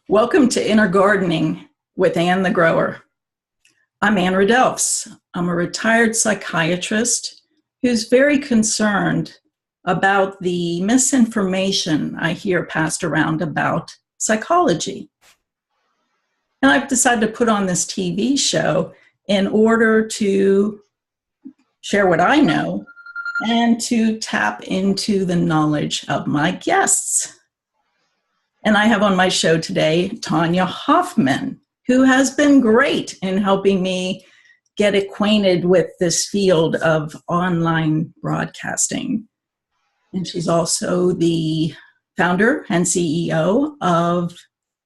Welcome to Inner Gardening with Ann the Grower. I'm Ann Ridelfs. I'm a retired psychiatrist who's very concerned about the misinformation I hear passed around about psychology. And I've decided to put on this TV show in order to share what I know and to tap into the knowledge of my guests. And I have on my show today, Tonya Hoffman, who has been great in helping me get acquainted with this field of online broadcasting. And she's also the founder and CEO of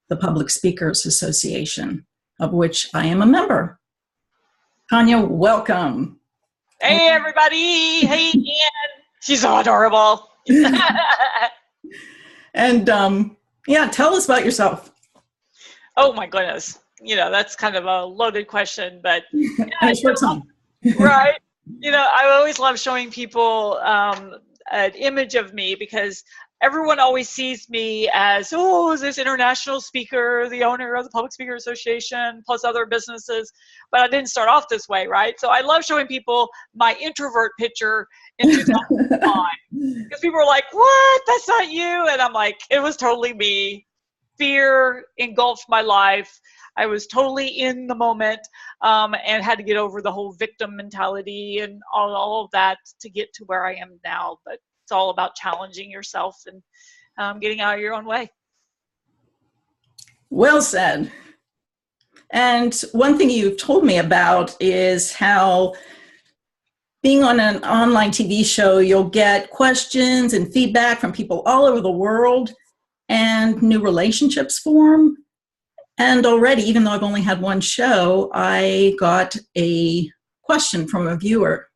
the Public Speakers Association, of which I am a member. Tonya, welcome. Hey, everybody. Hey, Ann. She's so adorable. And yeah, tell us about yourself. Oh, my goodness. You know, that's kind of a loaded question, but And a short time. right. You know, I always love showing people an image of me because everyone always sees me as, oh, this international speaker, the owner of the Public Speaker Association, plus other businesses. But I didn't start off this way, right? So I love showing people my introvert picture in 2005. Because people are like, what? That's not you. And I'm like, it was totally me. Fear engulfed my life. I was totally in the moment and had to get over the whole victim mentality and all of that to get to where I am now. But it's all about challenging yourself and getting out of your own way. Well said. And one thing you've told me about is how being on an online TV show, you'll get questions and feedback from people all over the world and new relationships form. And already, even though I've only had one show, I got a question from a viewer.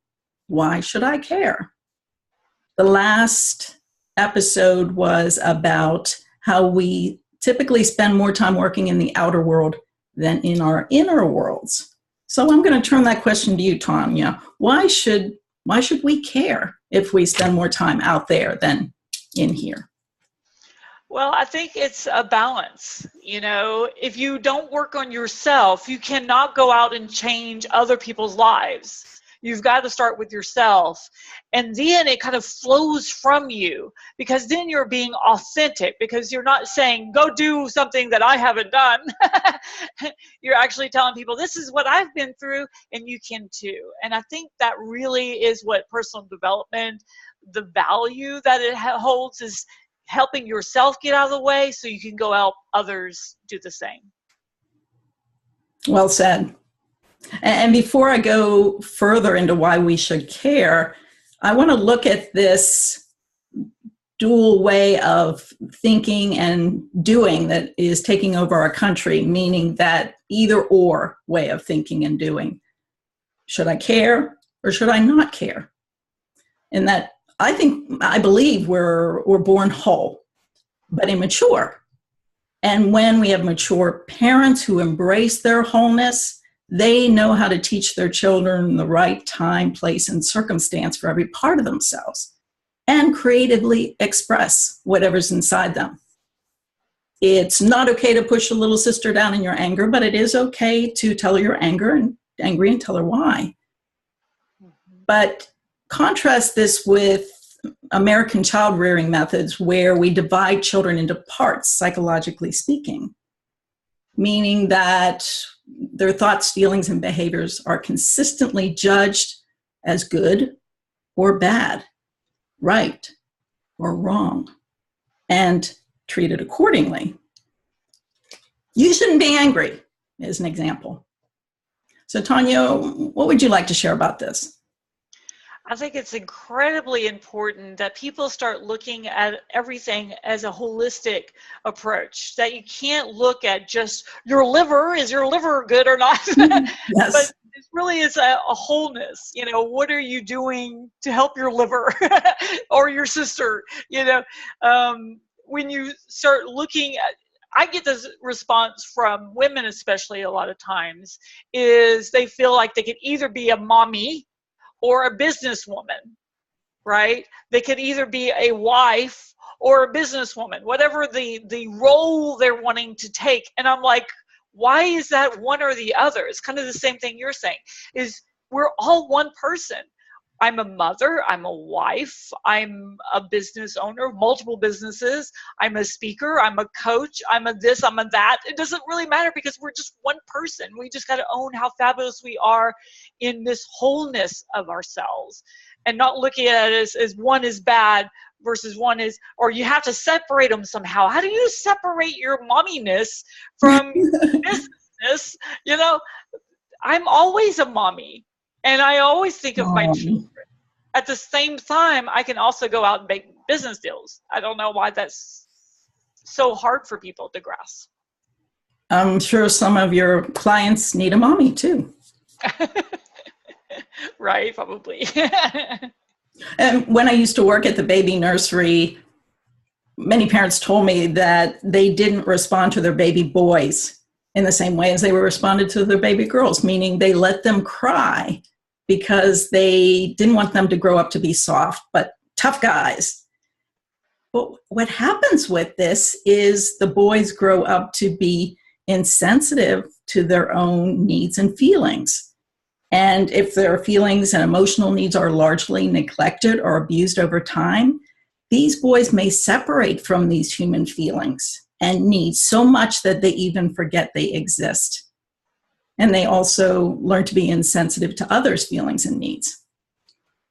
Why should I care? The last episode was about how we typically spend more time working in the outer world than in our inner worlds. So I'm going to turn that question to you, Tonya. Why should we care if we spend more time out there than in here? Well, I think it's a balance. You know, if you don't work on yourself, you cannot go out and change other people's lives. You've got to start with yourself. And then it kind of flows from you because then you're being authentic because you're not saying, go do something that I haven't done. You're actually telling people, this is what I've been through and you can too. And I think that really is what personal development, the value that it holds is helping yourself get out of the way so you can go help others do the same. Well said. And before I go further into why we should care, I want to look at this dual way of thinking and doing that is taking over our country, meaning that either or way of thinking and doing. Should I care or should I not care? And that I believe we're born whole, but immature. And when we have mature parents who embrace their wholeness, they know how to teach their children the right time, place, and circumstance for every part of themselves and creatively express whatever's inside them. It's not okay to push a little sister down in your anger, but it is okay to tell her you're angry and tell her why. But contrast this with American child-rearing methods where we divide children into parts, psychologically speaking, meaning that their thoughts, feelings, and behaviors are consistently judged as good or bad, right or wrong, and treated accordingly. You shouldn't be angry, as an example. So, Tonya, what would you like to share about this? I think it's incredibly important that people start looking at everything as a holistic approach, that you can't look at just your liver, is your liver good or not? Yes. But it really is a wholeness. You know, what are you doing to help your liver or your sister? You know, when you start looking at, I get this response from women, especially a lot of times, is they feel like they can either be a mommy or a businesswoman. right? They could either be a wife or a businesswoman, whatever the role they're wanting to take. And I'm like, why is that one or the other? It's kind of the same thing you're saying, is we're all one person. I'm a mother, I'm a wife, I'm a business owner of multiple businesses, I'm a speaker, I'm a coach, I'm a this, I'm a that. It doesn't really matter because we're just one person. We just got to own how fabulous we are in this wholeness of ourselves, and not looking at it as one is bad versus one is, or you have to separate them somehow. How do you separate your momminess from businessness? You know, I'm always a mommy. And I always think of my children. At the same time, I can also go out and make business deals. I don't know why that's so hard for people to grasp. I'm sure some of your clients need a mommy too. Right, probably. And when I used to work at the baby nursery, many parents told me that they didn't respond to their baby boys in the same way as they were responded to their baby girls, meaning they let them cry because they didn't want them to grow up to be soft, but tough guys. But what happens with this is the boys grow up to be insensitive to their own needs and feelings. And if their feelings and emotional needs are largely neglected or abused over time, these boys may separate from these human feelings and needs so much that they even forget they exist. And they also learn to be insensitive to others' feelings and needs.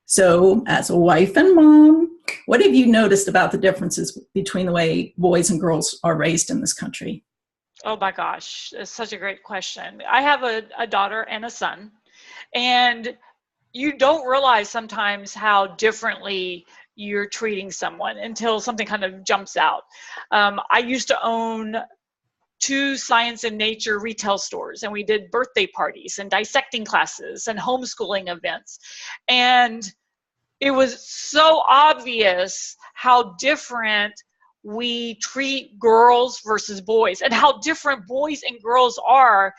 So as a wife and mom, what have you noticed about the differences between the way boys and girls are raised in this country? Oh my gosh, it's such a great question. I have a daughter and a son, and you don't realize sometimes how differently you're treating someone until something kind of jumps out. I used to own 2 science and nature retail stores, and we did birthday parties and dissecting classes and homeschooling events. And it was so obvious how different we treat girls versus boys, and how different boys and girls are,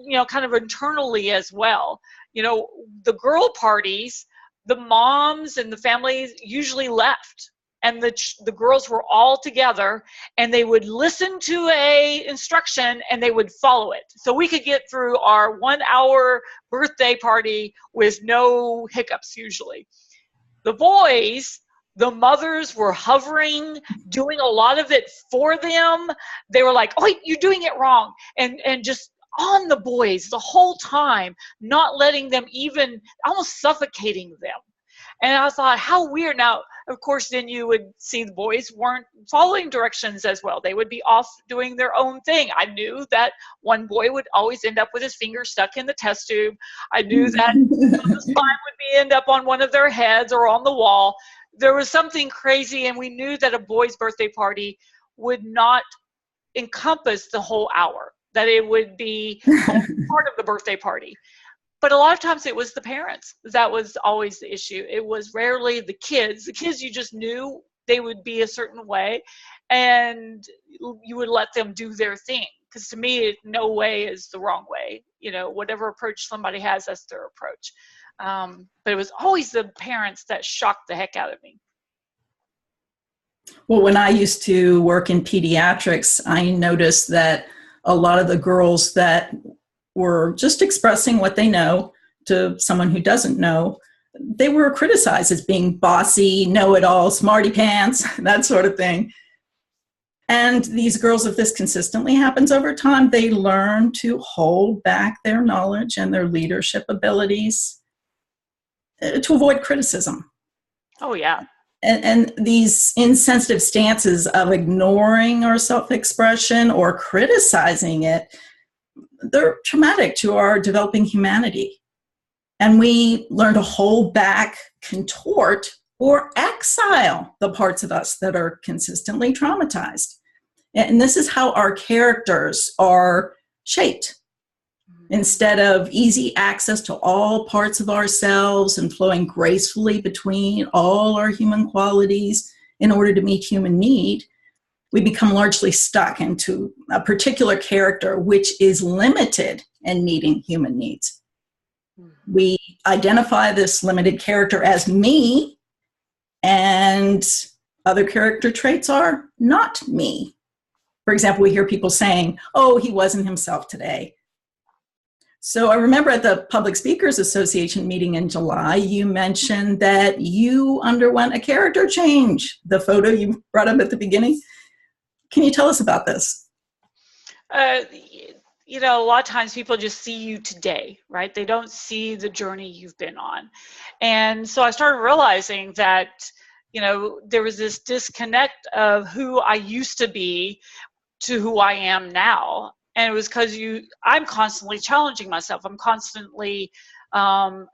you know, kind of internally as well. You know, the girl parties, the moms and the families usually left, and the girls were all together, and they would listen to a instruction and they would follow it. So we could get through our 1-hour birthday party with no hiccups usually. The boys, the mothers were hovering, doing a lot of it for them. They were like, oh, you're doing it wrong. And just on the boys the whole time, not letting them even, almost suffocating them. And I thought, how weird. Now, of course, then you would see the boys weren't following directions as well. They would be off doing their own thing. I knew that one boy would always end up with his finger stuck in the test tube. I knew that the slime would end up on one of their heads or on the wall. There was something crazy, and we knew that a boy's birthday party would not encompass the whole hour, that it would be part of the birthday party. But a lot of times it was the parents. That was always the issue. It was rarely the kids. The kids, you just knew they would be a certain way, and you would let them do their thing. Because to me, no way is the wrong way. You know, whatever approach somebody has, that's their approach. But it was always the parents that shocked the heck out of me. Well, when I used to work in pediatrics, I noticed that a lot of the girls that were just expressing what they know to someone who doesn't know, they were criticized as being bossy, know-it-all, smarty pants, that sort of thing. And these girls, if this consistently happens over time, they learn to hold back their knowledge and their leadership abilities to avoid criticism. Oh, yeah. And these insensitive stances of ignoring our self-expression or criticizing it, they're traumatic to our developing humanity. And we learn to hold back, contort, or exile the parts of us that are consistently traumatized. And this is how our characters are shaped. Instead of easy access to all parts of ourselves and flowing gracefully between all our human qualities in order to meet human need, we become largely stuck into a particular character which is limited in meeting human needs. We identify this limited character as me and other character traits are not me. For example, we hear people saying, oh, he wasn't himself today. So I remember at the Public Speakers Association meeting in July, you mentioned that you underwent a character change, the photo you brought up at the beginning. Can you tell us about this? You know, a lot of times people just see you today, right? They don't see the journey you've been on. And so I started realizing that, you know, there was this disconnect of who I used to be to who I am now. And it was because I'm constantly challenging myself. I'm constantly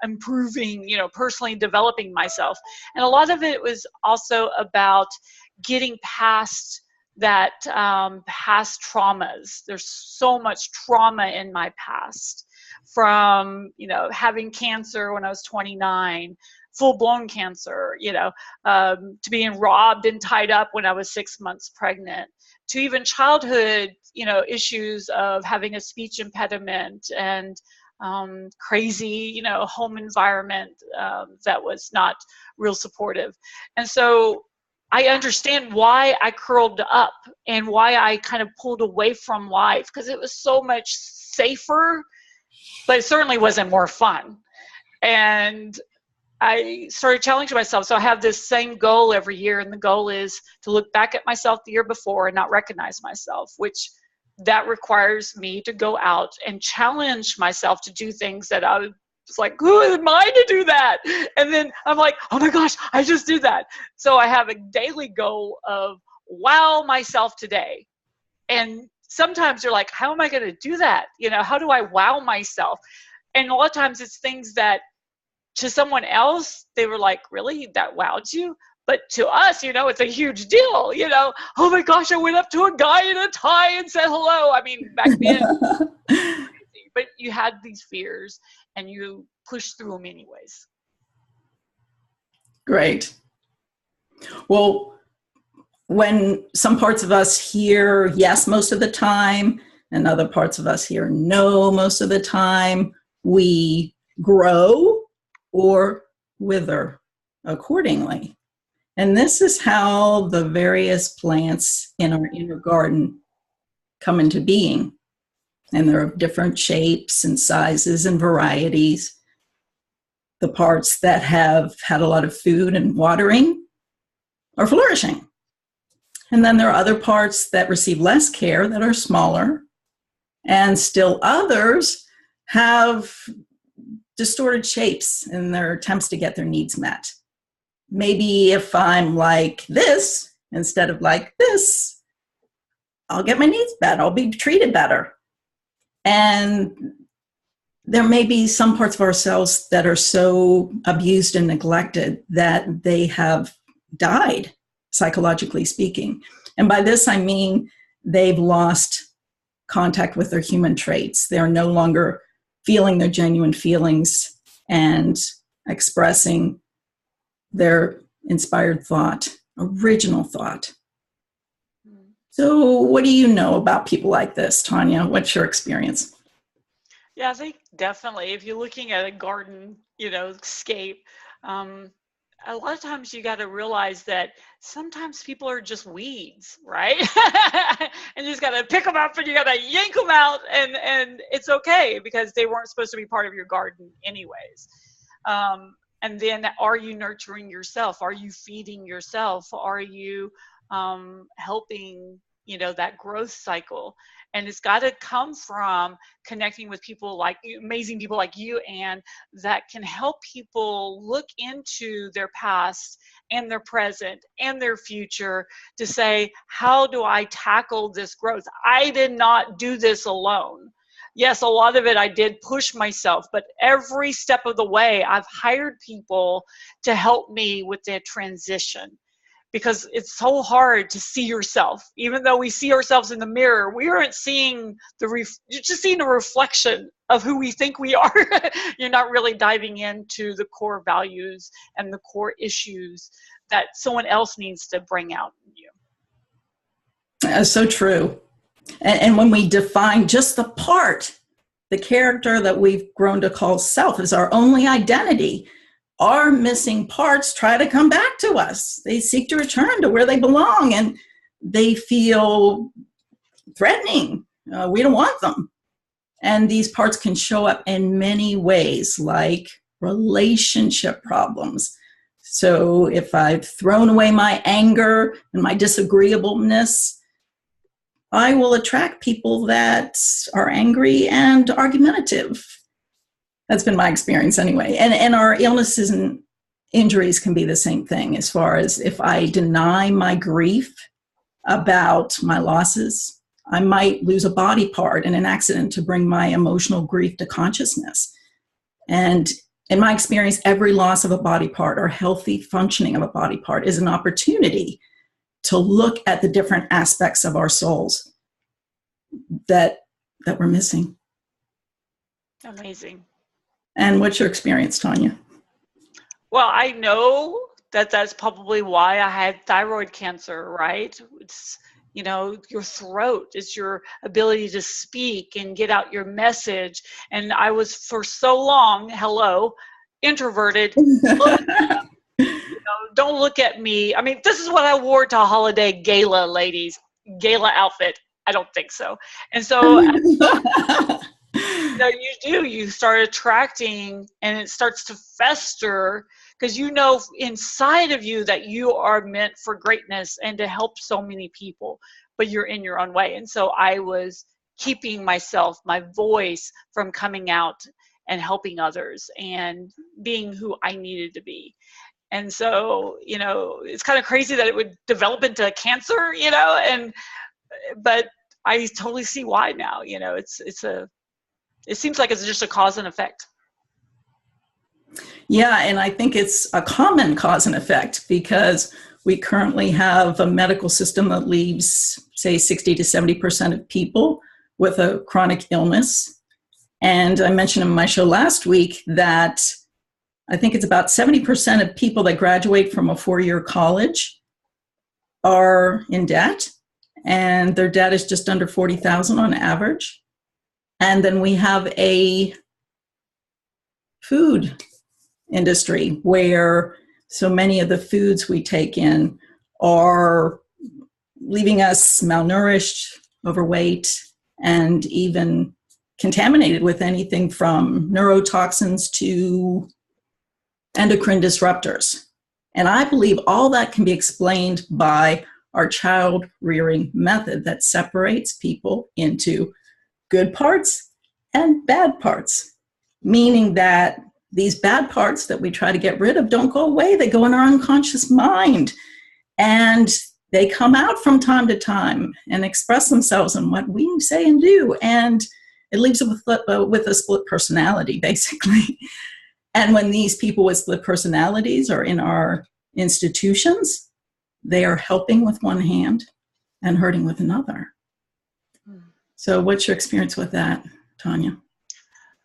improving, you know, personally developing myself. And a lot of it was also about getting past that past traumas. There's so much trauma in my past, from, you know, having cancer when I was 29, full-blown cancer, you know, to being robbed and tied up when I was 6 months pregnant, to even childhood, you know, issues of having a speech impediment and crazy, you know, home environment that was not real supportive. And so I understand why I curled up and why I kind of pulled away from life, because it was so much safer, but it certainly wasn't more fun. And I started challenging myself. So I have this same goal every year, and the goal is to look back at myself the year before and not recognize myself, which that requires me to go out and challenge myself to do things that I was like, who am I to do that? And then I'm like, oh my gosh, I just did that. So I have a daily goal of wow myself today. And sometimes you're like, how am I going to do that? You know, how do I wow myself? And a lot of times it's things that to someone else, they were like, really? That wowed you? But to us, you know, it's a huge deal, you know. Oh my gosh, I went up to a guy in a tie and said hello. I mean, back then, but you had these fears and you pushed through them anyways. Great. Well, when some parts of us hear yes most of the time, and other parts of us hear no most of the time, we grow or wither accordingly. And this is how the various plants in our inner garden come into being. And there are different shapes and sizes and varieties. The parts that have had a lot of food and watering are flourishing. And then there are other parts that receive less care that are smaller. And still others have distorted shapes in their attempts to get their needs met. Maybe if I'm like this instead of like this, I'll get my needs met. I'll be treated better. And there may be some parts of ourselves that are so abused and neglected that they have died, psychologically speaking. And by this, I mean they've lost contact with their human traits. They're no longer feeling their genuine feelings and expressing their inspired thought, original thought. So what do you know about people like this, Tonya? What's your experience? Yeah, I think definitely if you're looking at a garden, you know, scape, a lot of times you got to realize that sometimes people are just weeds, right? And you just got to pick them up and you got to yank them out, and it's okay because they weren't supposed to be part of your garden anyways. And then are you nurturing yourself? Are you feeding yourself? Are you helping, you know, that growth cycle? And it's got to come from connecting with people like you, amazing people like you, and that can help people look into their past and their present and their future to say, how do I tackle this growth? I did not do this alone. Yes, a lot of it I did push myself, but every step of the way, I've hired people to help me with that transition. Because it's so hard to see yourself. Even though we see ourselves in the mirror, we aren't seeing you're just seeing a reflection of who we think we are. You're not really diving into the core values and the core issues that someone else needs to bring out in you. That's so true. And when we define just the part, the character that we've grown to call self as our only identity, our missing parts try to come back to us. They seek to return to where they belong, and they feel threatening. We don't want them. And these parts can show up in many ways, like relationship problems. So if I've thrown away my anger and my disagreeableness, I will attract people that are angry and argumentative. That's been my experience anyway. And our illnesses and injuries can be the same thing, as far as if I deny my grief about my losses, I might lose a body part in an accident to bring my emotional grief to consciousness. And in my experience, every loss of a body part or healthy functioning of a body part is an opportunity to look at the different aspects of our souls that we're missing. Amazing. And what's your experience, Tonya? Well, I know that that's probably why I had thyroid cancer, right? It's, you know, your throat is your ability to speak and get out your message. And I was for so long, introverted. Don't look at me. I mean, this is what I wore to a holiday gala, ladies. Gala outfit. I don't think so. And so you start attracting, and it starts to fester, because you know inside of you that you are meant for greatness and to help so many people, but you're in your own way. And so I was keeping myself, my voice, from coming out and helping others and being who I needed to be. And so, it's kind of crazy that it would develop into cancer, but I totally see why now. It seems like it's just a cause and effect. Yeah, and I think it's a common cause and effect, because we currently have a medical system that leaves, say, 60 to 70% of people with a chronic illness. And I mentioned in my show last week that I think it's about 70% of people that graduate from a 4-year college are in debt, and their debt is just under $40,000 on average. And then we have a food industry where so many of the foods we take in are leaving us malnourished, overweight, and even contaminated with anything from neurotoxins to endocrine disruptors. And I believe all that can be explained by our child rearing method that separates people into good parts and bad parts, meaning that these bad parts that we try to get rid of don't go away. They go in our unconscious mind, and they come out from time to time and express themselves in what we say and do. And it leaves us with a split personality, basically. And when these people with split personalities are in our institutions, they are helping with one hand and hurting with another. So what's your experience with that, Tonya?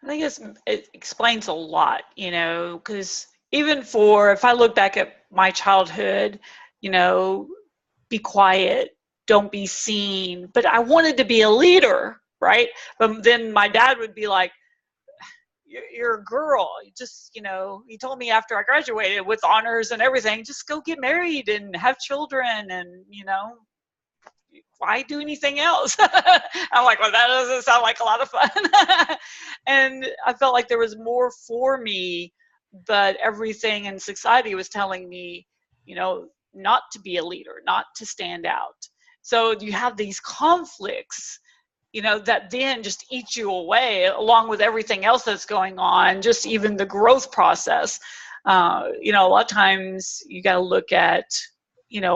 I think it explains a lot, because even if I look back at my childhood, be quiet, don't be seen. But I wanted to be a leader, right? But then my dad would be like, you're a girl. You just, he told me after I graduated with honors and everything, just go get married and have children and, why do anything else? I'm like, well, that doesn't sound like a lot of fun. And I felt like there was more for me, but everything in society was telling me, not to be a leader, not to stand out. So you have these conflicts, that then just eat you away, along with everything else that's going on, just even the growth process. A lot of times you got to look at,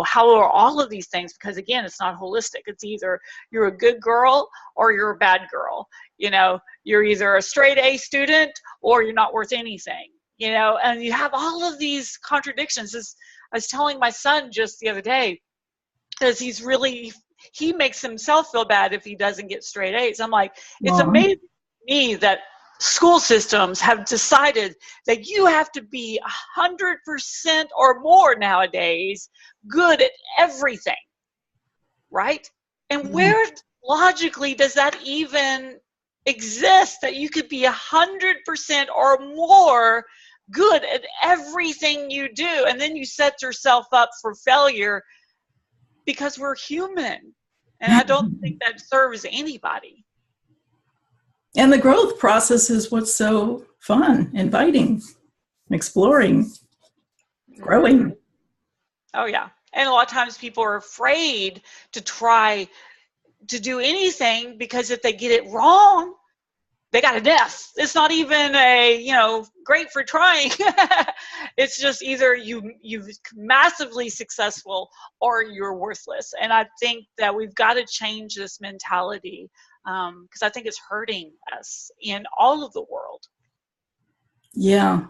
how are all of these things? Because again, it's not holistic. It's either you're a good girl or you're a bad girl. You're either a straight A student or you're not worth anything, and you have all of these contradictions. As I was telling my son just the other day, because he makes himself feel bad if he doesn't get straight A's. I'm like, it's amazing to me that school systems have decided that you have to be 100% or more nowadays good at everything, right? And where logically does that even exist, that you could be 100% or more good at everything you do. And then you set yourself up for failure because we're human. And I don't think that serves anybody. And the growth process is what's so fun, inviting, exploring, growing. Oh, yeah. And a lot of times people are afraid to try to do anything because if they get it wrong, they got an F. It's not even a, great for trying. It's just either you've massively successful or you're worthless. And I think that we've got to change this mentality because I think it's hurting us in all of the world. Yeah.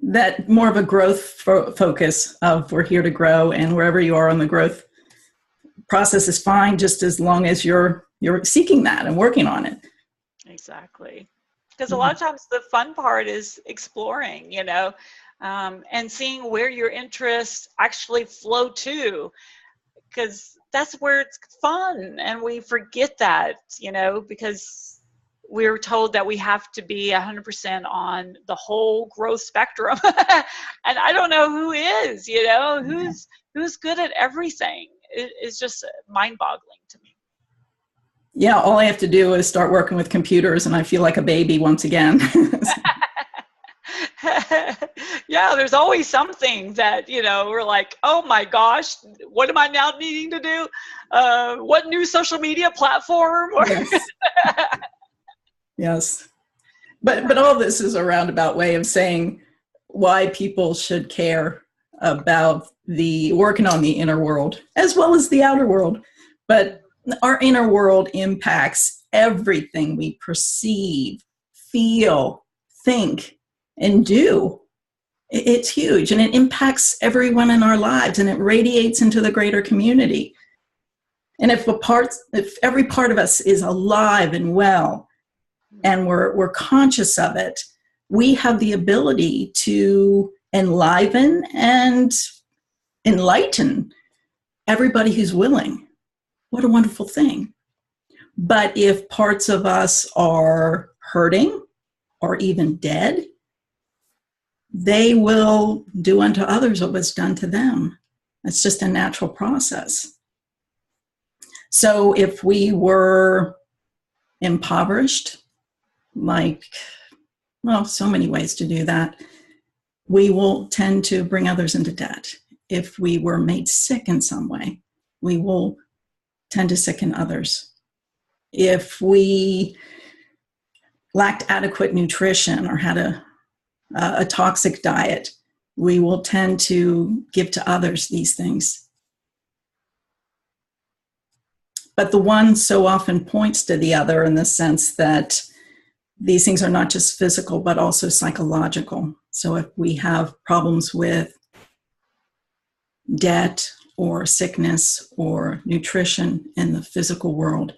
That more of a growth focus of we're here to grow, and wherever you are on the growth process is fine, just as long as you're seeking that and working on it. Exactly. Because a lot of times the fun part is exploring, and seeing where your interests actually flow to, because that's where it's fun. And we forget that, because we're told that we have to be 100% on the whole growth spectrum. And I don't know who is, who's good at everything. It's just mind-boggling to me. Yeah, all I have to do is start working with computers and I feel like a baby once again. Yeah, there's always something that, we're like, oh my gosh, what am I now needing to do? What new social media platform? Yes. Yes. But all this is a roundabout way of saying why people should care about the working on the inner world as well as the outer world. But our inner world impacts everything we perceive, feel, think, and do. It's huge, and it impacts everyone in our lives, and it radiates into the greater community. And if every part of us is alive and well, and we're conscious of it, we have the ability to enliven and enlighten everybody who's willing. What a wonderful thing. But if parts of us are hurting or even dead, they will do unto others what was done to them. It's just a natural process. So if we were impoverished, so many ways to do that, we will tend to bring others into debt. If we were made sick in some way, we will tend to sicken others. If we lacked adequate nutrition or had a toxic diet, we will tend to give to others these things. But the one so often points to the other in the sense that these things are not just physical, but also psychological. So if we have problems with debt or sickness or nutrition in the physical world,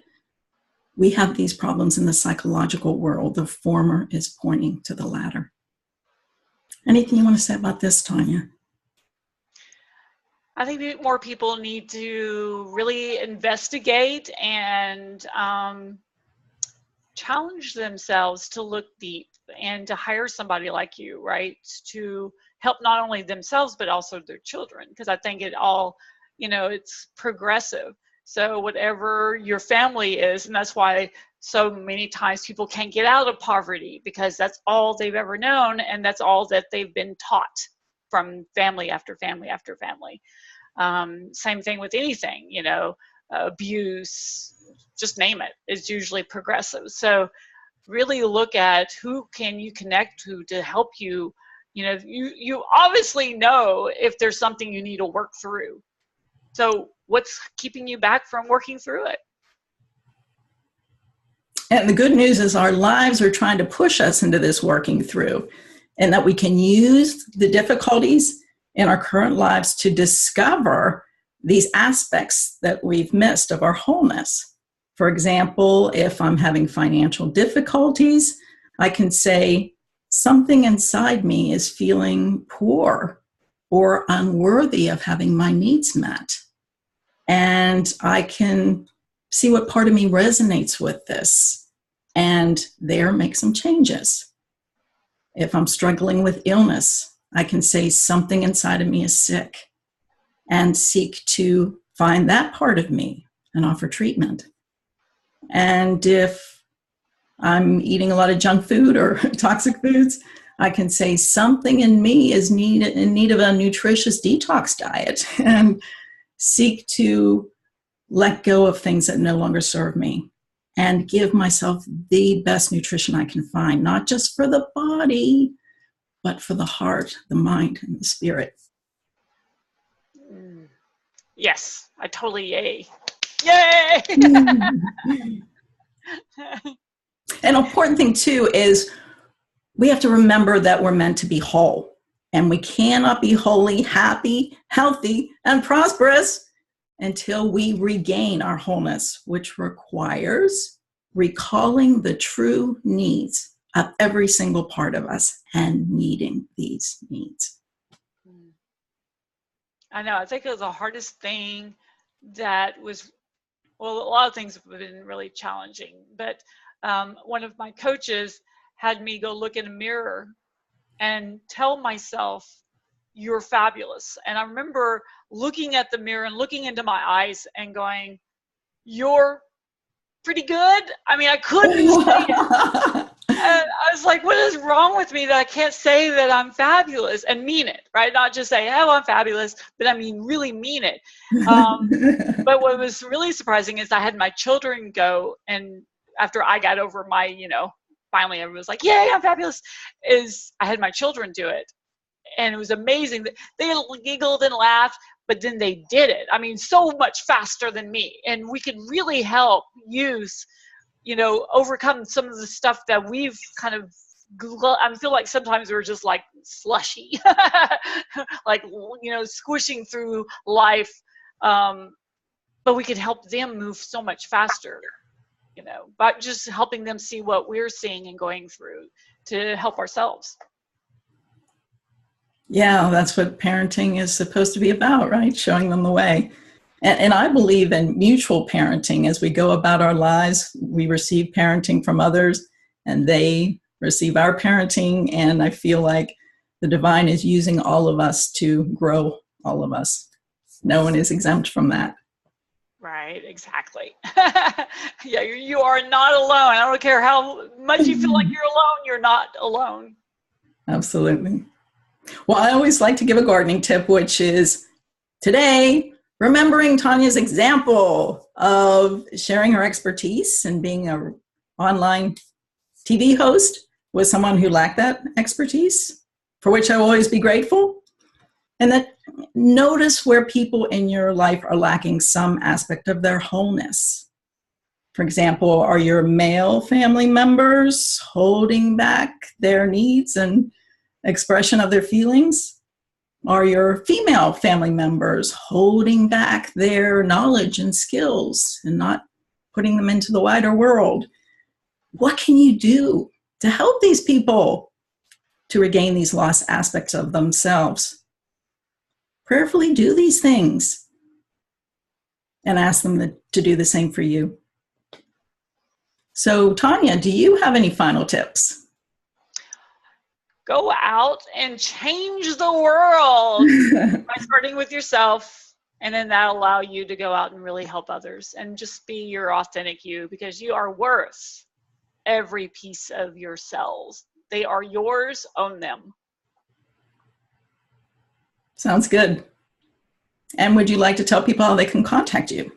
we have these problems in the psychological world. The former is pointing to the latter. Anything you want to say about this, Tonya? I think more people need to really investigate and challenge themselves to look deep and to hire somebody like you, right, to help not only themselves but also their children, because I think it all, it's progressive. So whatever your family is, and that's why so many times people can't get out of poverty, because that's all they've ever known and that's all that they've been taught from family after family after family. Same thing with anything, abuse, just name it, is usually progressive. So really look at who can you connect to help you. You obviously know if there's something you need to work through. So what's keeping you back from working through it? And the good news is our lives are trying to push us into this working through, and that we can use the difficulties in our current lives to discover these aspects that we've missed of our wholeness. For example, if I'm having financial difficulties, I can say something inside me is feeling poor or unworthy of having my needs met. And I can see what part of me resonates with this and there make some changes. If I'm struggling with illness, I can say something inside of me is sick and seek to find that part of me and offer treatment. And if I'm eating a lot of junk food or toxic foods, I can say something in me is in need of a nutritious detox diet and seek to let go of things that no longer serve me and give myself the best nutrition I can find, not just for the body, but for the heart, the mind, and the spirit. Yes, I totally yay. Yay! An important thing too is we have to remember that we're meant to be whole, and we cannot be wholly happy, healthy, and prosperous until we regain our wholeness, which requires recalling the true needs of every single part of us and meeting these needs. I know. I think it was the hardest thing that was, well, a lot of things have been really challenging, but one of my coaches had me go look in a mirror and tell myself, you're fabulous. And I remember looking at the mirror and looking into my eyes and going, you're pretty good. I mean, I couldn't say it. And I was like, what is wrong with me that I can't say that I'm fabulous and mean it, right? Not just say, oh, I'm fabulous, but I mean, really mean it. But what was really surprising is I had my children go, and after I got over my, finally everyone was like, yay, I'm fabulous, is I had my children do it. And it was amazing. They giggled and laughed, but then they did it. I mean, so much faster than me. And we could really help youth, overcome some of the stuff that we've kind of, I feel like sometimes we're just like slushy, like, squishing through life. But we could help them move so much faster, by just helping them see what we're seeing and going through to help ourselves. Yeah, that's what parenting is supposed to be about, right? Showing them the way. And I believe in mutual parenting. As we go about our lives, we receive parenting from others and they receive our parenting. And I feel like the divine is using all of us to grow all of us. No one is exempt from that. Right, exactly. Yeah, you are not alone. I don't care how much you feel like you're alone, you're not alone. Absolutely. Well, I always like to give a gardening tip, which is today, remembering Tonya's example of sharing her expertise and being an online TV host with someone who lacked that expertise, for which I will always be grateful. And that notice where people in your life are lacking some aspect of their wholeness. For example, are your male family members holding back their needs and expression of their feelings? Are your female family members holding back their knowledge and skills and not putting them into the wider world? What can you do to help these people to regain these lost aspects of themselves? Prayerfully do these things and ask them to do the same for you. So, Tonya, do you have any final tips? Go out and change the world by starting with yourself, and then that'll allow you to go out and really help others and just be your authentic you, because you are worth every piece of your cells. They are yours. Own them. Sounds good. And would you like to tell people how they can contact you?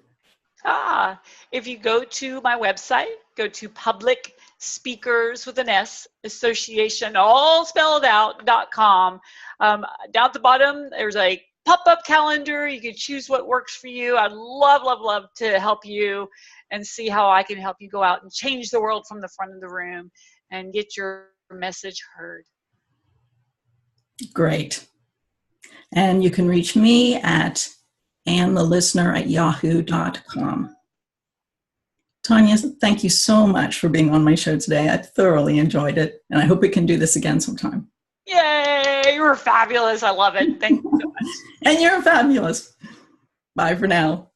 If you go to my website, go to Public Speakers with an S, Association, all spelled out, .com. Down at the bottom, there's a pop-up calendar. You can choose what works for you. I'd love, love, love to help you and see how I can help you go out and change the world from the front of the room and get your message heard. Great. And you can reach me at annthelistener@yahoo.com. Tonya, thank you so much for being on my show today. I thoroughly enjoyed it, and I hope we can do this again sometime. Yay, you were fabulous. I love it. Thank you so much. And you're fabulous. Bye for now.